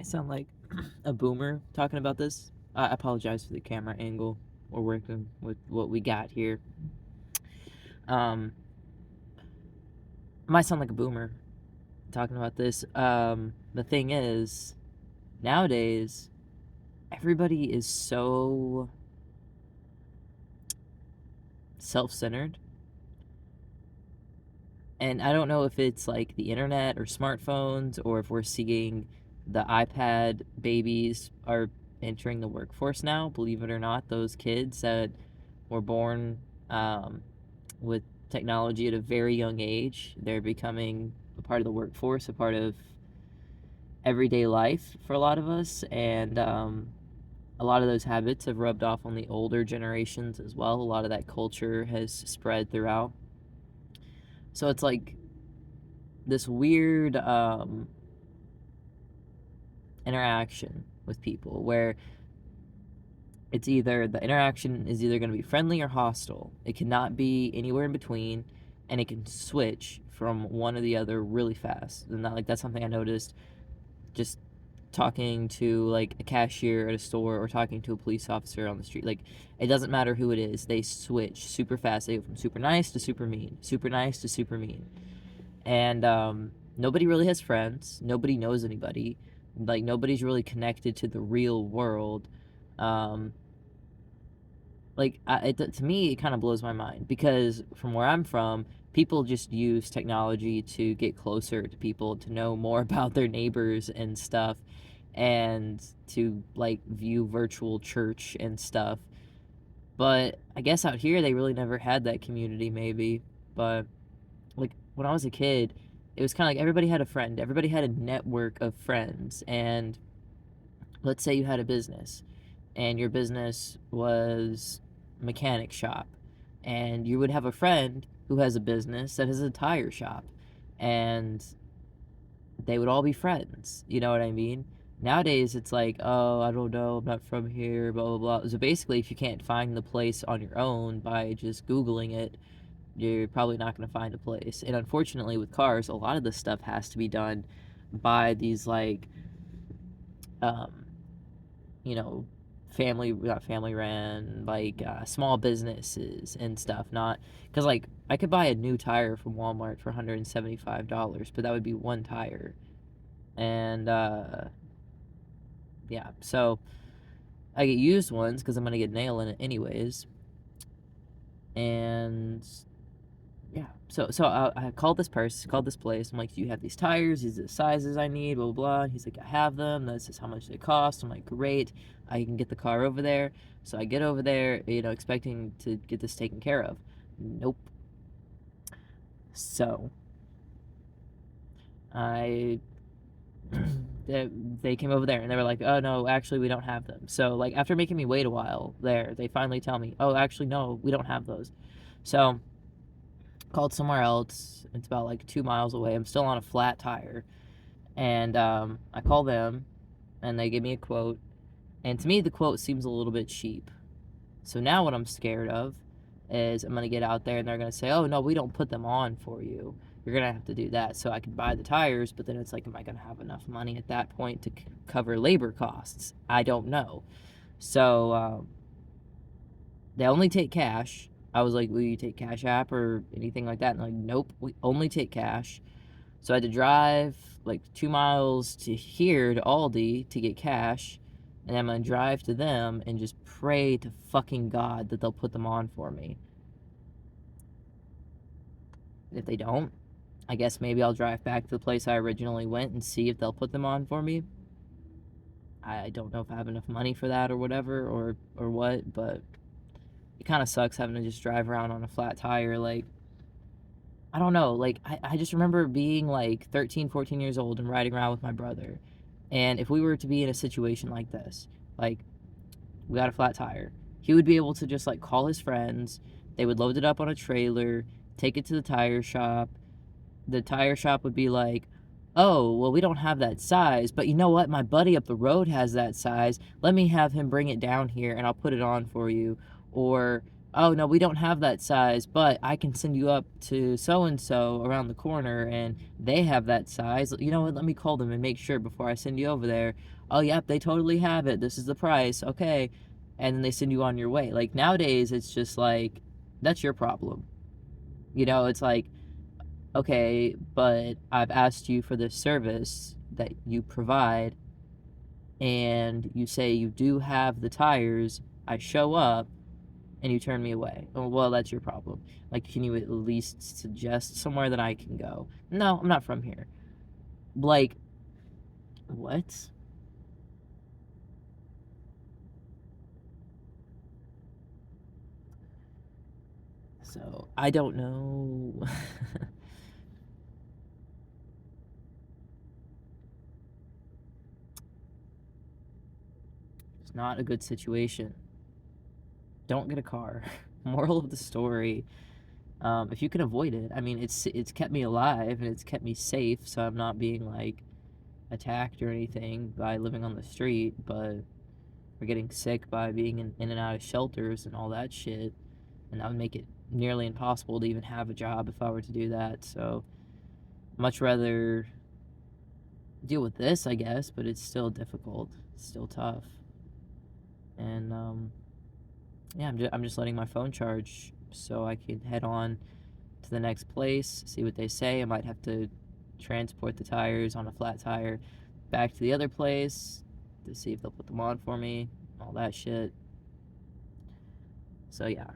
I sound like a boomer talking about this. I apologize for the camera angle. We're working with what we got here. Um, I might sound like a boomer talking about this. The thing is, nowadays, everybody is so self centered. And I don't know if it's like the internet or smartphones or if we're seeing the iPad babies are entering the workforce now. Believe it or not, those kids that were born um, with technology at a very young age, they're becoming a part of the workforce, a part of everyday life for a lot of us. And a lot of those habits have rubbed off on the older generations as well. A lot of that culture has spread throughout. So it's like this weird interaction with people where it's either the interaction is either going to be friendly or hostile. It cannot be anywhere in between, and it can switch from one or the other really fast. And that's something I noticed just talking to like a cashier at a store or talking to a police officer on the street. Like it doesn't matter who it is, they switch super fast. They go from super nice to super mean, super nice to super mean. And nobody really has friends. Nobody knows anybody. Like nobody's really connected to the real world. Um, to me, it kind of blows my mind because from where I'm from, people just use technology to get closer to people, to know more about their neighbors and stuff, and to like view virtual church and stuff. But I guess out here they really never had that community, maybe. But like when I was a kid, it was kind of like everybody had a friend, everybody had a network of friends. And let's say you had a business, and your business was a mechanic shop, and you would have a friend who has a business that has a tire shop, and they would all be friends. You know what I mean? Nowadays, it's like, oh, I don't know, I'm not from here, blah, blah, blah. So basically, if you can't find the place on your own by just Googling it, you're probably not going to find a place. And unfortunately, with cars, a lot of this stuff has to be done by these, like, um, you know, not family ran, like small businesses and stuff. Not because, like, I could buy a new tire from Walmart for $175, but that would be one tire. And, yeah, so I get used ones because I'm going to get nail in it anyways. And yeah, so I called this person, called this place. I'm like, do you have these tires? These are the sizes I need, blah, blah, blah. And he's like, I have them. This is how much they cost. I'm like, great. I can get the car over there. So I get over there, expecting to get this taken care of. Nope. So I they came over there and they were like, oh no, actually we don't have them. So like after making me wait a while there, they finally tell me, oh actually no, we don't have those. So called somewhere else. It's about like 2 miles away. I'm still on a flat tire. And I call them and they give me a quote. And to me, the quote seems a little bit cheap. So now what I'm scared of is I'm going to get out there and they're going to say, oh, no, we don't put them on for you. You're going to have to do that. So I could buy the tires, but then it's like, am I going to have enough money at that point to cover labor costs? I don't know. So they only take cash. I was like, will you take Cash App or anything like that? And like, nope, we only take cash. So I had to drive like 2 miles to here to Aldi to get cash. And I'm going to drive to them and just pray to fucking God that they'll put them on for me. If they don't, I guess maybe I'll drive back to the place I originally went and see if they'll put them on for me. I don't know if I have enough money for that or whatever or what, but it kind of sucks having to just drive around on a flat tire. Like, I don't know. Like, I just remember being like 13, 14 years old and riding around with my brother. And if we were to be in a situation like this, like, we got a flat tire, he would be able to just like call his friends. They would load it up on a trailer, take it to the tire shop. The tire shop would be like, oh, well, we don't have that size, but you know what? My buddy up the road has that size. Let me have him bring it down here and I'll put it on for you. Or oh no, we don't have that size, but I can send you up to so and so around the corner and they have that size. You know what, let me call them and make sure before I send you over there. Oh yep, they totally have it, this is the price, okay. And then they send you on your way. Like nowadays it's just like, that's your problem. It's like, okay, but I've asked you for this service that you provide, and you say you do have the tires. I show up, and you turn me away. Oh, well, that's your problem. Like, can you at least suggest somewhere that I can go? No, I'm not from here. Like, what? So, I don't know. It's not a good situation. Don't get a car. Moral of the story. If you can avoid it, I mean, it's kept me alive and it's kept me safe, so I'm not being like attacked or anything by living on the street, but we're getting sick by being in and out of shelters and all that shit, and that would make it nearly impossible to even have a job if I were to do that. So, much rather deal with this, I guess, but it's still difficult. It's still tough. And yeah, I'm just letting my phone charge so I can head on to the next place, see what they say. I might have to transport the tires on a flat tire back to the other place to see if they'll put them on for me, all that shit. So yeah.